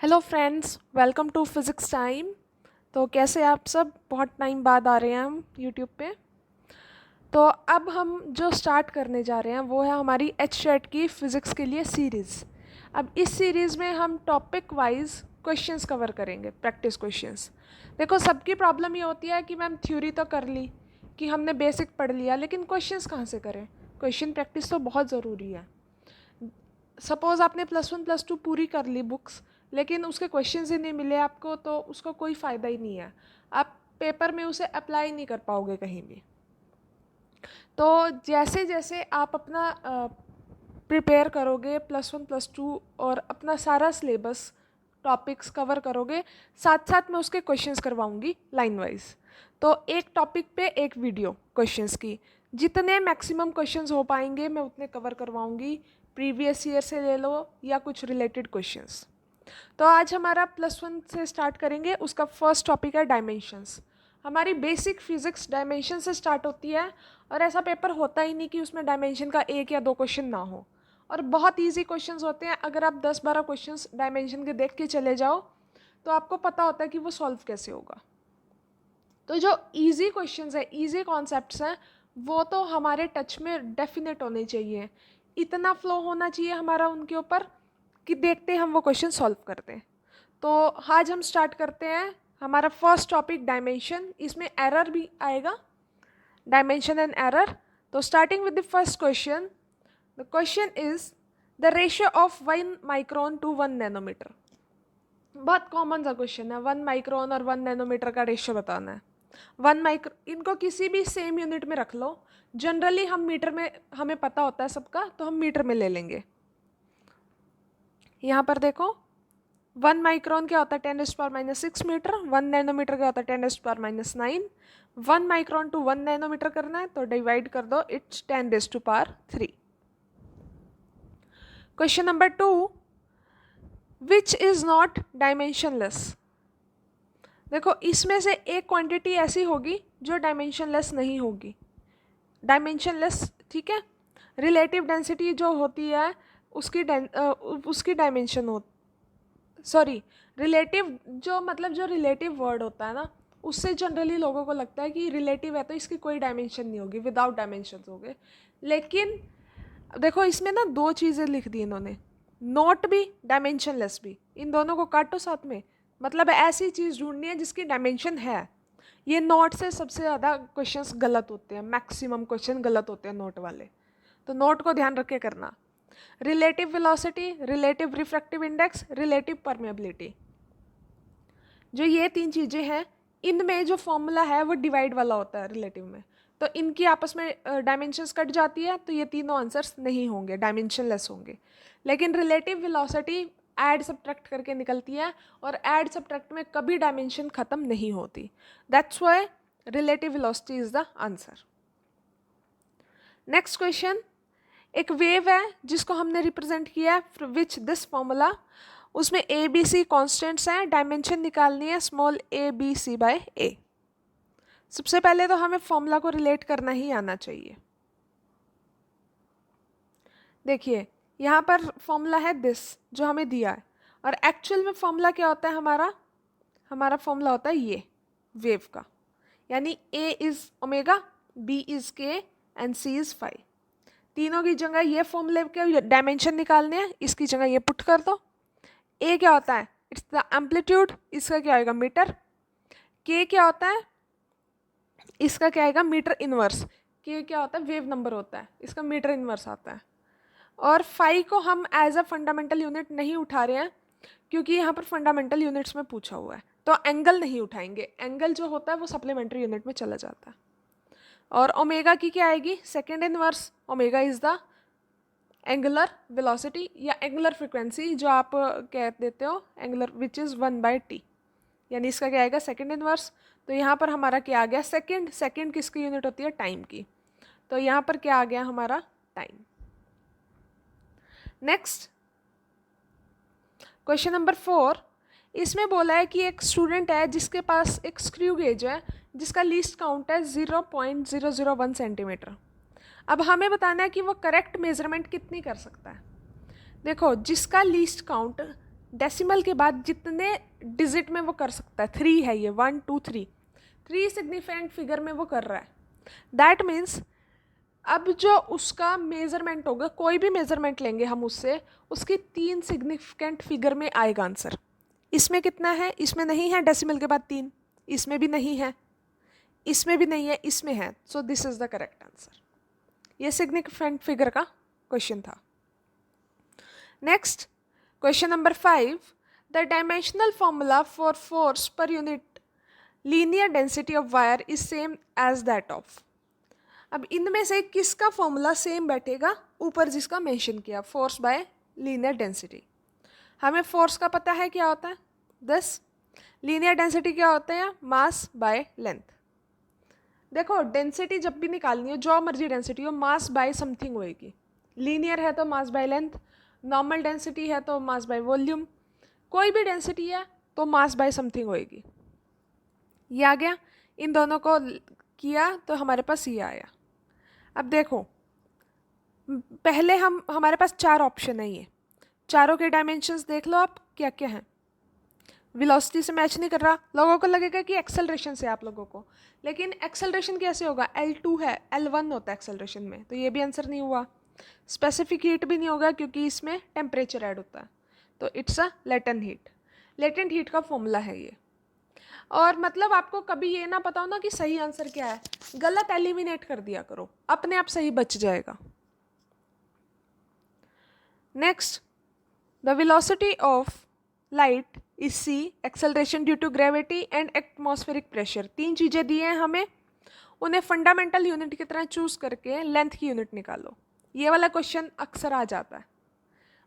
Hello friends, welcome to physics time. तो कैसे आप सब? बहुत टाइम बाद आ रहे हैं हम यूट्यूब पे। तो अब हम जो स्टार्ट करने जा रहे हैं वो है हमारी HSET की फ़िज़िक्स के लिए सीरीज़। अब इस सीरीज़ में हम टॉपिक वाइज क्वेश्चंस कवर करेंगे, प्रैक्टिस क्वेश्चंस। देखो, सबकी प्रॉब्लम ये होती है कि मैम थ्योरी तो कर ली, कि हमने बेसिक पढ़ लिया, लेकिन क्वेश्चंस कहाँ से करें? क्वेश्चन प्रैक्टिस तो बहुत ज़रूरी है। सपोज़ आपने +1 +2 पूरी कर ली बुक्स, लेकिन उसके क्वेश्चंस ही नहीं मिले आपको, तो उसका कोई फ़ायदा ही नहीं है। आप पेपर में उसे अप्लाई नहीं कर पाओगे कहीं भी। तो जैसे जैसे आप अपना प्रिपेयर करोगे +1 +2 और अपना सारा सिलेबस टॉपिक्स कवर करोगे, साथ साथ मैं उसके क्वेश्चंस करवाऊंगी लाइन वाइज। तो एक टॉपिक पे एक वीडियो क्वेश्चंस की, जितने मैक्सिमम क्वेश्चंस हो पाएंगे मैं उतने कवर करवाऊंगी। प्रीवियस ईयर से ले लो या कुछ रिलेटेड क्वेश्चंस। तो आज हमारा +1 से स्टार्ट करेंगे। उसका फर्स्ट टॉपिक है डायमेंशंस। हमारी बेसिक फिजिक्स डायमेंशन से स्टार्ट होती है, और ऐसा पेपर होता ही नहीं कि उसमें डायमेंशन का 1 या 2 क्वेश्चन ना हो। और बहुत इजी क्वेश्चंस होते हैं। अगर आप 10-12 क्वेश्चंस डायमेंशन के देख के चले जाओ तो आपको पता होता है कि वो सॉल्व कैसे होगा। तो जो इजी क्वेश्चंस है, इजी कॉन्सेप्ट्स हैं, वो तो हमारे टच में डेफिनेट होने चाहिए। इतना फ्लो होना चाहिए हमारा उनके ऊपर कि देखते हम वो क्वेश्चन सॉल्व करते हैं। तो आज हम स्टार्ट करते हैं हमारा फर्स्ट टॉपिक डायमेंशन। इसमें एरर भी आएगा, डायमेंशन एंड एरर। तो starting with the first question, the question is the ratio of 1 micron to 1 nanometer. बहुत कॉमन सा क्वेश्चन है। 1 माइक्रोन और 1 नैनोमीटर का रेशियो बताना है। 1 माइक्रो, इनको किसी भी सेम यूनिट में रख लो। जनरली हम मीटर में, हमें पता होता है सबका, तो हम मीटर में ले लेंगे। यहाँ पर देखो, 1 माइक्रोन क्या होता है? 10⁻⁻6 मीटर। 1 नैनोमीटर क्या होता है? 10⁻⁹। 1 माइक्रोन टू 1 नैनोमीटर करना है तो डिवाइड कर दो, it's 10⁻3। Question number 2, which is not dimensionless. देखो, इसमें से एक क्वांटिटी ऐसी होगी जो डायमेंशनलेस नहीं होगी। डायमेंशनलेस, ठीक है। रिलेटिव डेंसिटी जो होती है उसकी डायमेंशन हो, सॉरी, रिलेटिव, जो मतलब जो रिलेटिव वर्ड होता है ना, उससे जनरली लोगों को लगता है कि रिलेटिव है तो इसकी कोई डायमेंशन नहीं होगी, विदाउट डायमेंशन हो गए। लेकिन देखो, इसमें ना 2 चीज़ें लिख दी इन्होंने, नॉट भी डायमेंशनलेस भी। इन दोनों को काटो साथ में, मतलब ऐसी चीज़ ढूंढनी है जिसकी डायमेंशन है। ये नोट से सबसे ज़्यादा क्वेश्चंस गलत होते हैं, मैक्सिमम क्वेश्चन गलत होते हैं नोट वाले। तो नोट को ध्यान रख के करना। Relative velocity, relative refractive index, relative permeability, जो ये 3 चीज़ें हैं, इनमें जो फॉर्मूला है वो डिवाइड वाला होता है रिलेटिव में। तो इनकी आपस में डायमेंशंस कट जाती है, तो ये तीनों आंसर्स नहीं होंगे, डायमेंशनलेस होंगे। लेकिन रिलेटिव वेलोसिटी ऐड सब्ट्रैक्ट करके निकलती है, और ऐड सब्ट्रैक्ट में कभी डायमेंशन खत्म नहीं होती। That's why relative velocity is the answer. Next question, एक वेव है जिसको हमने रिप्रेजेंट किया है विच दिस फॉर्मूला। उसमें ए बी सी कॉन्स्टेंट्स हैं, डायमेंशन निकालनी है स्मॉल a/b/c/a। सबसे पहले तो हमें फॉर्मूला को रिलेट करना ही आना चाहिए। देखिए, यहाँ पर फॉर्मूला है दिस जो हमें दिया है, और एक्चुअल में फॉर्मूला क्या होता है हमारा? हमारा फॉर्मूला होता है ये वेव का, यानी a is omega, b is k and c is phi. तीनों की जगह ये फॉर्मूले के डायमेंशन निकालने हैं, इसकी जगह ये पुट कर दो। a क्या होता है? इट्स द एम्पलीट्यूड, इसका क्या आएगा? मीटर। k क्या होता है? इसका क्या आएगा? Metre inverse. k क्या होता है? वेव नंबर होता है, इसका मीटर इनवर्स आता है। और फाई को हम एज अ फंडामेंटल यूनिट नहीं उठा रहे हैं, क्योंकि यहाँ पर फंडामेंटल यूनिट्स में पूछा हुआ है, तो एंगल नहीं उठाएंगे। एंगल जो होता है वो सप्लीमेंट्री यूनिट में चला जाता है। और ओमेगा की क्या आएगी? Second inverse. Omega is the angular velocity या एंगुलर फ्रिक्वेंसी, जो आप कह देते हो एंगुलर, विच इज़ 1/t, यानी इसका क्या आएगा? Second inverse. तो यहाँ पर हमारा क्या आ गया? सेकेंड। सेकेंड किसकी यूनिट होती है? टाइम की। तो यहाँ पर क्या आ गया हमारा? टाइम। नेक्स्ट क्वेश्चन नंबर 4, इसमें बोला है कि एक स्टूडेंट है जिसके पास एक स्क्रू गेज है जिसका लीस्ट काउंट है 0.001 सेंटीमीटर। अब हमें बताना है कि वो करेक्ट मेजरमेंट कितनी कर सकता है। देखो, जिसका लीस्ट काउंट डेसिमल के बाद जितने डिजिट में वो कर सकता है, 3 है ये, 1 2 3, 3 सिग्निफिकेंट फिगर में वो कर रहा है। दैट मीन्स अब जो उसका मेजरमेंट होगा, कोई भी मेजरमेंट लेंगे हम उससे, उसकी 3 सिग्निफिकेंट फिगर में आएगा आंसर। इसमें कितना है? इसमें नहीं है डेसिमल के बाद 3, इसमें भी नहीं है, इसमें भी नहीं है, इसमें है। So this is the correct answer. ये सिग्निफिकेंट फिगर का क्वेश्चन था। Next question number 5, the dimensional formula for force per unit linear density of wire is same as that of. अब इनमें से किसका फॉर्मूला सेम बैठेगा? ऊपर जिसका मेंशन किया, फोर्स बाय लीनियर डेंसिटी। हमें फोर्स का पता है क्या होता है 10, लीनियर डेंसिटी क्या होता है? Mass by length. देखो डेंसिटी जब भी निकालनी है, जो मर्जी डेंसिटी हो, मास बाय समथिंग होएगी। लीनियर है तो mass by length, normal density है तो मास बाय वॉल्यूम, कोई भी डेंसिटी है तो मास बाय समथिंग होएगी। ये आ गया, इन दोनों को किया तो हमारे पास ये आया। अब देखो, पहले हमारे पास 4 ऑप्शन है, ये चारों के डायमेंशंस देख लो आप क्या क्या हैं। वेलोसिटी से मैच नहीं कर रहा, लोगों को लगेगा कि एक्सेलरेशन से आप लोगों को, लेकिन एक्सेलरेशन कैसे होगा? L2 है, L1 होता है एक्सेलरेशन में, तो ये भी आंसर नहीं हुआ। स्पेसिफिक हीट भी नहीं होगा क्योंकि इसमें टेम्परेचर ऐड होता है, तो it's a latent heat. Latent heat का फॉर्मूला है ये। और मतलब आपको कभी ये ना पता हो ना कि सही आंसर क्या है, गलत एलिमिनेट कर दिया करो, अपने आप सही बच जाएगा। Next, the velocity of light is c, acceleration due to gravity and atmospheric pressure. 3 चीज़ें दी हैं हमें, उन्हें फंडामेंटल यूनिट की तरह चूज करके लेंथ की यूनिट निकालो। ये वाला क्वेश्चन अक्सर आ जाता है,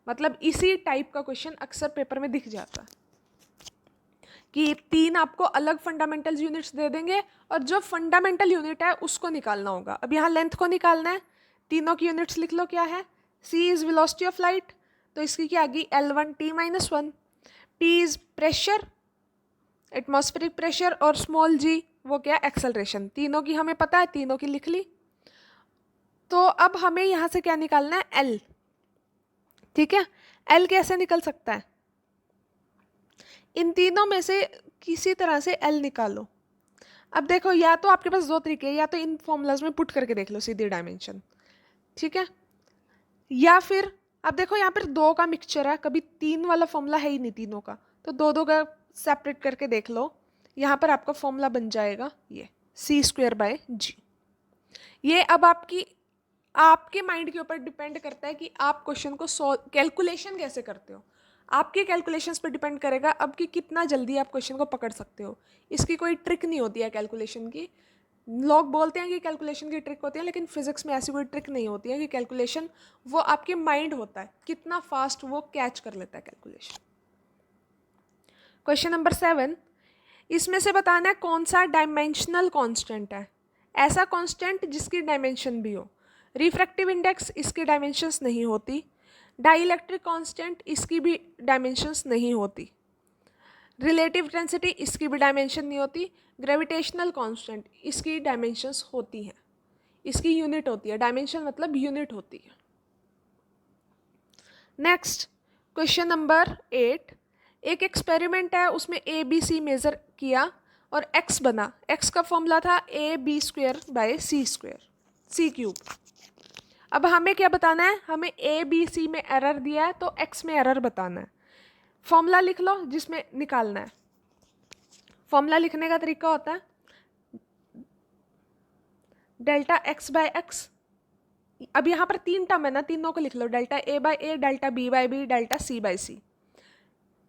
मतलब इसी टाइप का क्वेश्चन अक्सर पेपर में दिख जाता है कि 3 आपको अलग फंडामेंटल यूनिट्स दे देंगे और जो फंडामेंटल यूनिट है उसको निकालना होगा। अब यहाँ लेंथ को निकालना है, तीनों की यूनिट्स लिख लो क्या है। c is velocity of light, तो इसकी क्या आ गई? L1 T-1। p is pressure, atmospheric pressure, और स्मॉल g वो क्या? एक्सेलरेशन। तीनों की हमें पता है, तीनों की लिख ली। तो अब हमें यहाँ से क्या निकालना है? L। ठीक है, L कैसे निकल सकता है? इन तीनों में से किसी तरह से L निकालो। अब देखो, या तो आपके पास 2 तरीके हैं, या तो इन फॉर्मूलाज में पुट करके देख लो सीधे डायमेंशन, ठीक है, या फिर अब देखो यहाँ पर 2 का मिक्सचर है, कभी 3 वाला फॉर्मूला है ही नहीं तीनों का, तो 2 का सेपरेट करके देख लो। यहाँ पर आपका फॉर्मूला बन जाएगा ये c²/g। ये अब आपके माइंड के ऊपर डिपेंड करता है कि आप क्वेश्चन को कैलकुलेशन कैसे करते हो। आपके कैलकुलेशंस पे डिपेंड करेगा अब कि कितना जल्दी आप क्वेश्चन को पकड़ सकते हो। इसकी कोई ट्रिक नहीं होती है कैलकुलेशन की। लोग बोलते हैं कि कैलकुलेशन की ट्रिक होती है, लेकिन फिजिक्स में ऐसी कोई ट्रिक नहीं होती है कि कैलकुलेशन, वो आपके माइंड होता है कितना फास्ट वो कैच कर लेता है कैलकुलेशन। क्वेश्चन नंबर 7, इसमें से बताना है कौन सा डायमेंशनल कांस्टेंट है। ऐसा कांस्टेंट जिसकी डायमेंशन भी हो। रिफ्रैक्टिव इंडेक्स, इसकी डायमेंशंस नहीं होती। डाइलेक्ट्रिक कांस्टेंट, इसकी भी डायमेंशंस नहीं होती। रिलेटिव डेंसिटी, इसकी भी डायमेंशन नहीं होती। ग्रेविटेशनल कांस्टेंट, इसकी डायमेंशंस होती हैं, इसकी यूनिट होती है। डायमेंशन मतलब यूनिट होती है। नेक्स्ट क्वेश्चन नंबर 8, एक एक्सपेरिमेंट है, उसमें ABC मेज़र किया और x बना। x का फॉर्मूला था AB² c², अब हमें क्या बताना है? हमें ABC में एरर दिया है तो x में एरर बताना है। फॉर्मूला लिख लो जिसमें निकालना है। फॉर्मूला लिखने का तरीका होता है डेल्टा x/x। अब यहाँ पर 3 टर्म है ना, तीनों को लिख लो, delta A/A, delta B/B, delta C/C।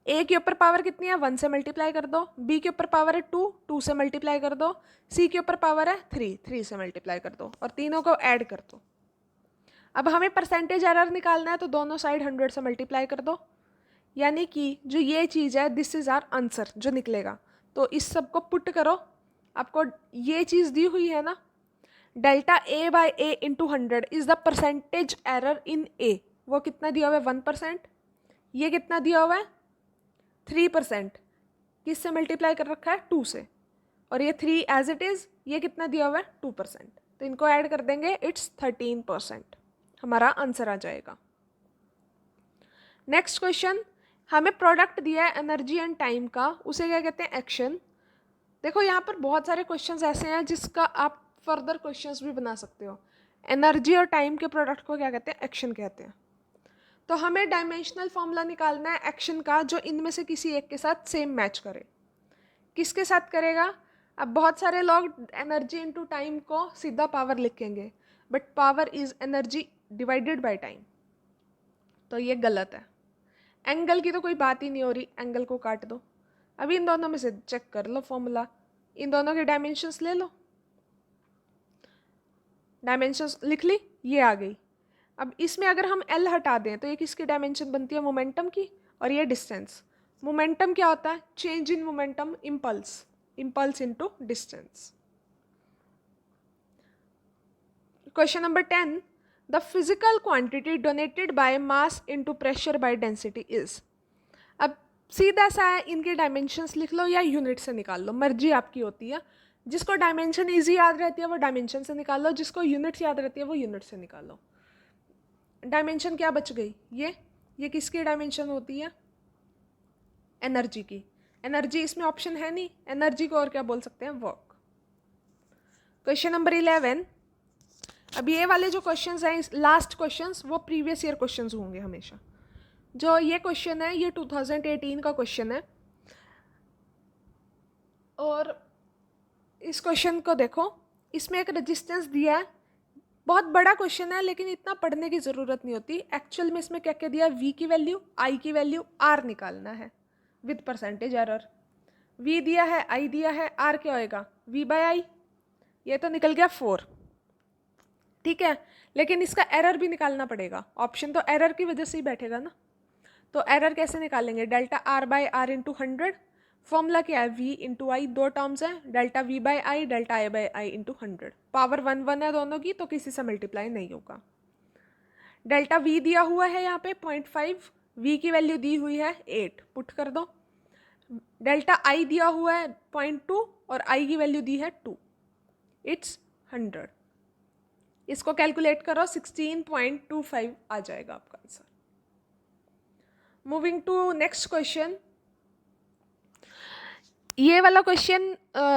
A के ऊपर पावर कितनी है? 1 से मल्टीप्लाई कर दो। B के ऊपर पावर है 2, 2 से मल्टीप्लाई कर दो। C के ऊपर पावर है 3, 3 से मल्टीप्लाई कर दो, और तीनों को ऐड कर दो। अब हमें परसेंटेज एरर निकालना है, तो दोनों साइड 100 से मल्टीप्लाई कर दो, यानी कि जो ये चीज़ है दिस इज़ आवर आंसर जो निकलेगा। तो इस सब को पुट करो, आपको ये चीज़ दी हुई है ना, delta A/A into 100 is the percentage error in A। वो कितना दिया हुआ है? 1%। ये कितना दिया हुआ है? 3%। किससे मल्टीप्लाई कर रखा है? 2 से। और ये 3 एज इट इज़, ये कितना दिया हुआ है? 2%। तो इनको ऐड कर देंगे, इट्स 13%, हमारा आंसर आ जाएगा। नेक्स्ट क्वेश्चन, हमें प्रोडक्ट दिया है एनर्जी एंड टाइम का, उसे क्या कहते हैं, एक्शन। देखो यहाँ पर बहुत सारे क्वेश्चंस ऐसे हैं जिसका आप फर्दर क्वेश्चंस भी बना सकते हो। एनर्जी और टाइम के प्रोडक्ट को क्या कहते हैं, एक्शन कहते हैं। तो हमें डायमेंशनल फॉर्मूला निकालना है एक्शन का जो इनमें से किसी एक के साथ सेम मैच करे। किसके साथ करेगा? अब बहुत सारे लोग एनर्जी इनटू टाइम को सीधा पावर लिखेंगे, but power is energy divided by time, तो ये गलत है। एंगल की तो कोई बात ही नहीं हो रही, एंगल को काट दो। अभी इन दोनों में से चेक कर लो फॉर्मूला, इन दोनों के डायमेंशंस ले लो, डायमेंशंस लिख ली, ये आ गई। अब इसमें अगर हम एल हटा दें तो ये किसकी डायमेंशन बनती है, मोमेंटम की, और ये डिस्टेंस। मोमेंटम क्या होता है, change in momentum, impulse, impulse into distance. Question number 10, the physical quantity donated by mass into pressure by density is. अब सीधा सा है, इनके डायमेंशंस लिख लो या यूनिट से निकाल लो, मर्जी आपकी होती है। जिसको डायमेंशन इजी याद रहती है वो डायमेंशन से निकाल लो, जिसको यूनिट्स याद रहती है वो यूनिट से निकाल लो। डायमेंशन क्या बच गई, ये किसकी डायमेंशन होती है, एनर्जी की। एनर्जी इसमें ऑप्शन है नहीं, एनर्जी को और क्या बोल सकते हैं, वर्क। क्वेश्चन नंबर 11, अब ये वाले जो क्वेश्चंस हैं, लास्ट क्वेश्चंस, वो प्रीवियस ईयर क्वेश्चंस होंगे हमेशा। जो ये क्वेश्चन है ये 2018 का क्वेश्चन है, और इस क्वेश्चन को देखो, इसमें एक रेजिस्टेंस दिया है, बहुत बड़ा क्वेश्चन है लेकिन इतना पढ़ने की ज़रूरत नहीं होती। एक्चुअल में इसमें क्या क्या दिया, वी की वैल्यू, आई की वैल्यू, आर निकालना है विद परसेंटेज एरर। वी दिया है, आई दिया है, आर क्या होएगा, वी बाय आई, ये तो निकल गया 4, ठीक है। लेकिन इसका एरर भी निकालना पड़ेगा, ऑप्शन तो एरर की वजह से ही बैठेगा ना। तो एरर कैसे निकालेंगे, delta R by R into 100, formula क्या है, v इंटू आई, दो टर्म्स है, delta v by I, delta I by I into 100, power 1 1 है दोनों की, तो किसी से मल्टीप्लाई नहीं होगा। डेल्टा v दिया हुआ है यहाँ पे 0.5, v की वैल्यू दी हुई है 8, पुट कर दो। डेल्टा i दिया हुआ है 0.2 और i की वैल्यू दी है 2, इट्स 100। इसको कैलकुलेट करो, 16.25 आ जाएगा आपका answer. Moving to next question. ये वाला क्वेश्चन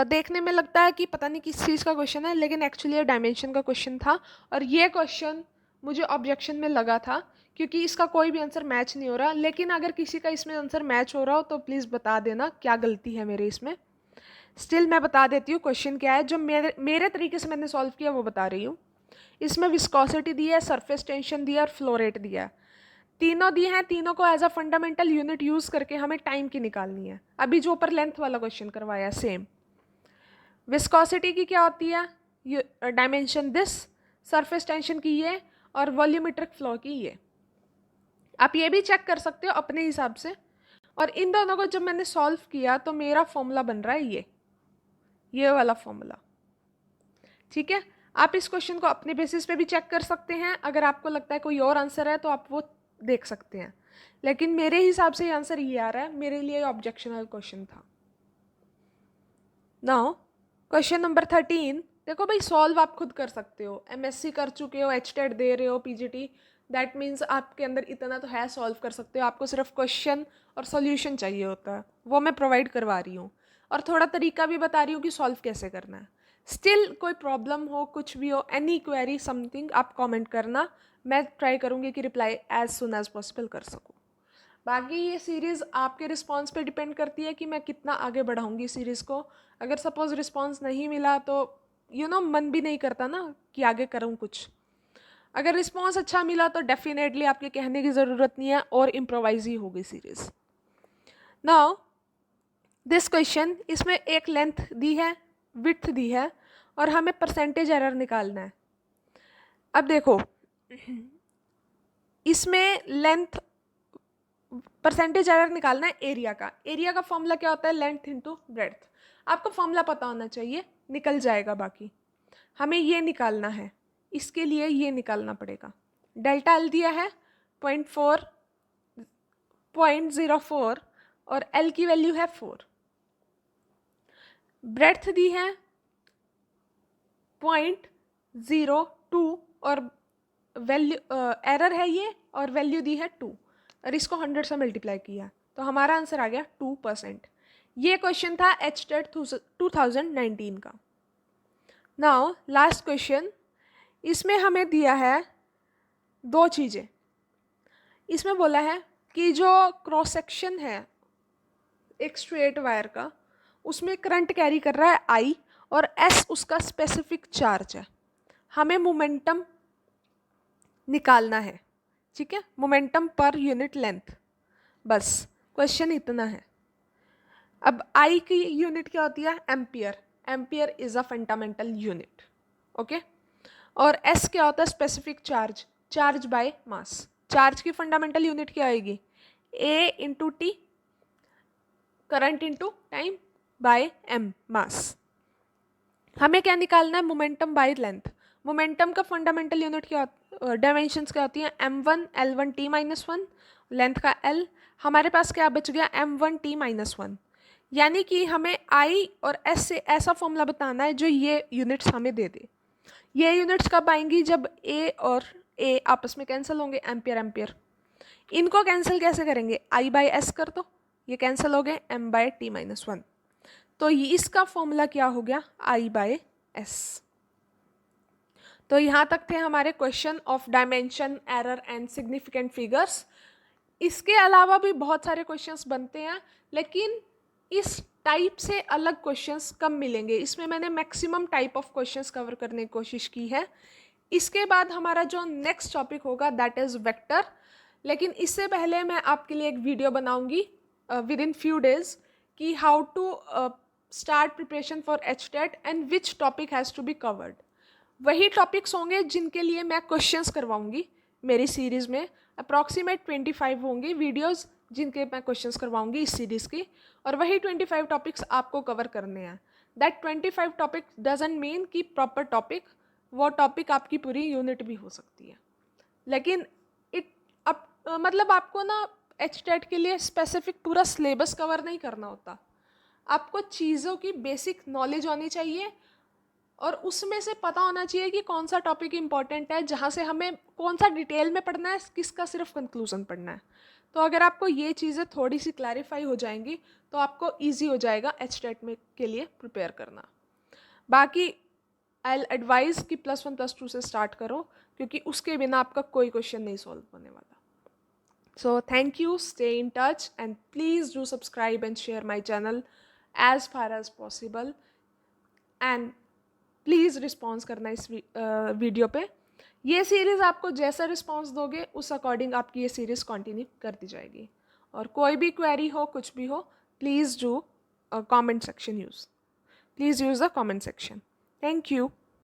देखने में लगता है कि पता नहीं किस चीज़ का क्वेश्चन है, लेकिन एक्चुअली ये डायमेंशन का क्वेश्चन था। और ये क्वेश्चन मुझे ऑब्जेक्शन में लगा था क्योंकि इसका कोई भी आंसर मैच नहीं हो रहा। लेकिन अगर किसी का इसमें आंसर मैच हो रहा हो तो प्लीज़ बता देना क्या गलती है मेरे इसमें। स्टिल मैं बता देती हूँ क्वेश्चन क्या है, जो मेरे तरीके से मैंने सॉल्व किया वो बता रही हूँ। इसमें विस्कोसिटी दी है, सरफेस टेंशन दिया और फ्लो रेट दिया है, तीनों दिए हैं। तीनों को as a fundamental unit use करके हमें टाइम की निकालनी है। अभी जो ऊपर लेंथ वाला क्वेश्चन करवाया सेम। विस्कोसिटी की क्या होती है, डायमेंशन दिस, सरफेस टेंशन की ये, और वॉल्यूमेट्रिक फ्लो की ये। आप ये भी चेक कर सकते हो अपने हिसाब से। और इन दोनों को जब मैंने सॉल्व किया तो मेरा फॉर्मूला बन रहा है ये वाला फॉर्मूला, ठीक है। आप इस क्वेश्चन को अपने बेसिस पे भी चेक कर सकते हैं। अगर आपको लगता है कोई और आंसर है तो आप वो देख सकते हैं, लेकिन मेरे हिसाब से आंसर ये आ रहा है, मेरे लिए ऑब्जेक्शनल क्वेश्चन था। नाउ क्वेश्चन नंबर 13, देखो भाई सॉल्व आप खुद कर सकते हो, एमएससी कर चुके हो, एचटेट दे रहे हो, पीजीटी, दैट मीन्स आपके अंदर इतना तो है, सॉल्व कर सकते हो। आपको सिर्फ क्वेश्चन और सॉल्यूशन चाहिए होता है, वो मैं प्रोवाइड करवा रही हूँ, और थोड़ा तरीका भी बता रही हूँ कि सॉल्व कैसे करना है। स्टिल कोई प्रॉब्लम हो, कुछ भी हो, एनी क्वेरी समथिंग, आप कमेंट करना, मैं ट्राई करूँगी कि reply as soon as possible कर सकूँ। बाकी ये सीरीज़ आपके रिस्पांस पे डिपेंड करती है कि मैं कितना आगे बढ़ाऊँगी सीरीज़ को। अगर सपोज़ रिस्पांस नहीं मिला तो मन भी नहीं करता ना कि आगे करूँ कुछ। अगर रिस्पांस अच्छा मिला तो डेफिनेटली आपके कहने की ज़रूरत नहीं है, और इम्प्रोवाइज ही होगी सीरीज़। नाउ दिस क्वेश्चन, इसमें एक लेंथ दी है, विड्थ दी है, और हमें परसेंटेज एरर निकालना है। अब देखो इसमें लेंथ, परसेंटेज एरर निकालना है एरिया का। एरिया का फॉर्मूला क्या होता है, लेंथ इंटू ब्रेड्थ। आपको फॉर्मूला पता होना चाहिए, निकल जाएगा। बाकी हमें ये निकालना है, इसके लिए ये निकालना पड़ेगा। डेल्टा एल दिया है 0.04 और एल की वैल्यू है 4। ब्रेड्थ दी है 0.02 और वैल्यू एरर है ये, और वैल्यू दी है 2, और इसको 100 से मल्टीप्लाई किया, तो हमारा आंसर आ गया 2%। ये क्वेश्चन था HTET 2019 का। नाउ लास्ट क्वेश्चन, इसमें हमें दिया है दो चीज़ें। इसमें बोला है कि जो क्रॉस सेक्शन है एक स्ट्रेट वायर का, उसमें करंट कैरी कर रहा है I और S उसका स्पेसिफिक चार्ज है। हमें मोमेंटम निकालना है, ठीक है, मोमेंटम पर यूनिट लेंथ। बस क्वेश्चन इतना है। अब I की यूनिट क्या होती है? Ampere. Ampere is a fundamental unit, okay. और S क्या होता है? Specific charge, charge by mass. Charge की फंडामेंटल यूनिट क्या आएगी? A into T, current into time by M, mass. हमें क्या निकालना है? Momentum by length. मोमेंटम का फंडामेंटल यूनिट क्या, डायमेंशंस क्या होती हैं? m1 l1 t minus one, length का l। हमारे पास क्या बच गया? m1 t minus one. यानी कि हमें I और S से ऐसा फॉर्मूला बताना है जो ये यूनिट्स हमें दे दे। ये यूनिट्स कब आएंगी? जब A और A आपस में कैंसिल होंगे, एम्पियर एम्पियर। इनको कैंसिल कैसे करेंगे? I बाय S कर दो, ये कैंसिल हो गए, m by t minus one. तो इसका फॉर्मूला क्या हो गया? I by S। तो यहाँ तक थे हमारे question of dimension, error and significant figures. इसके अलावा भी बहुत सारे क्वेश्चंस बनते हैं, लेकिन इस टाइप से अलग क्वेश्चंस कम मिलेंगे। इसमें मैंने maximum type of questions cover करने की कोशिश की है। इसके बाद हमारा जो नेक्स्ट टॉपिक होगा दैट इज़ वेक्टर। लेकिन इससे पहले मैं आपके लिए एक वीडियो बनाऊंगी विद इन फ्यू डेज कि how to start preparation for HTET and which topic has to be covered. वही टॉपिक्स होंगे जिनके लिए मैं क्वेश्चंस करवाऊंगी मेरी सीरीज़ में। अप्रॉक्सीमेट 25 होंगी वीडियोस जिनके मैं क्वेश्चंस करवाऊंगी इस सीरीज़ की, और वही 25 टॉपिक्स आपको कवर करने हैं। दैट 25 टॉपिक डजंट मीन कि प्रॉपर टॉपिक, वो टॉपिक आपकी पूरी यूनिट भी हो सकती है। लेकिन मतलब आपको ना HTET के लिए स्पेसिफिक पूरा सिलेबस कवर नहीं करना होता। आपको चीज़ों की बेसिक नॉलेज होनी चाहिए और उसमें से पता होना चाहिए कि कौन सा टॉपिक इंपॉर्टेंट है, जहाँ से हमें कौन सा डिटेल में पढ़ना है, किसका सिर्फ कंक्लूजन पढ़ना है। तो अगर आपको ये चीज़ें थोड़ी सी क्लैरिफाई हो जाएंगी तो आपको ईजी हो जाएगा HTET में के लिए प्रिपेयर करना। बाकी आई एडवाइज कि +1 +2 से स्टार्ट करो, क्योंकि उसके बिना आपका कोई क्वेश्चन नहीं सॉल्व होने वाला। So thank you, stay in touch and please do subscribe and share my channel as far as possible and please response करना इस वीडियो पे। ये सीरीज़ आपको जैसा रिस्पॉन्स दोगे उस अकॉर्डिंग आपकी ये सीरीज़ कंटिन्यू कर दी जाएगी। और कोई भी क्वेरी हो, कुछ भी हो, please do comment section use, please use the comment section. Thank you.